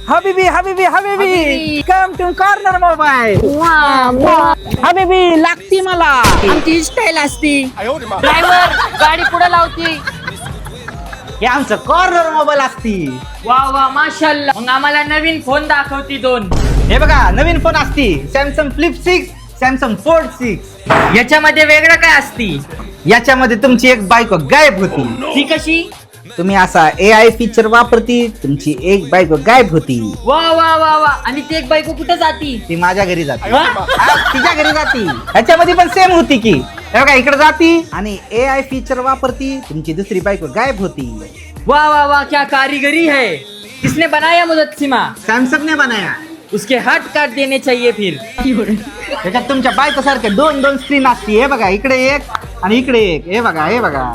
हबीबी हबीबी हबीबी कम टू कॉर्नर मोबाईल. हबीबी लागती मला. आमची स्टाईल असती. ड्रायव्हर गाडी पुढे लावती. हे आमचं कॉर्नर मोबाईल असती. वा वा माशाल्लाह. मग आम्हाला नवीन फोन दाखवती 2. हे बघा नवीन फोन असती. Samsung flip 6, Samsung fold 6. याच्यामध्ये वेगळं काय असती? याच्यामध्ये तुमची एक बायको गायब होती. ती कशी? तुम्ही असा AI फीचर वापरती, तुमची एक बायको गायब होती. वा वा वा वा. आणि ती एक बायको कुठे जाती? ती माझ्या घरी जाते. हा? तिच्या घरी जाती. ह्याच्यामध्ये पण सेम होती की. हे बघा इकडे जाती आणि AI फीचर वापरती, तुमची दुसरी बायको गायब होती. वाह वाह वाह, क्या कारीगरी है. किसने बनाया मुजस्सिमा? सॅमसंग ने बनाया. उसके हाथ काट देने चाहिए फिर. त्याच्यात तुमच्या बायको सारखे 2 स्क्रीन असती. हे बघा इकडे एक आणि इकडे एक. हे बघा हे बघा.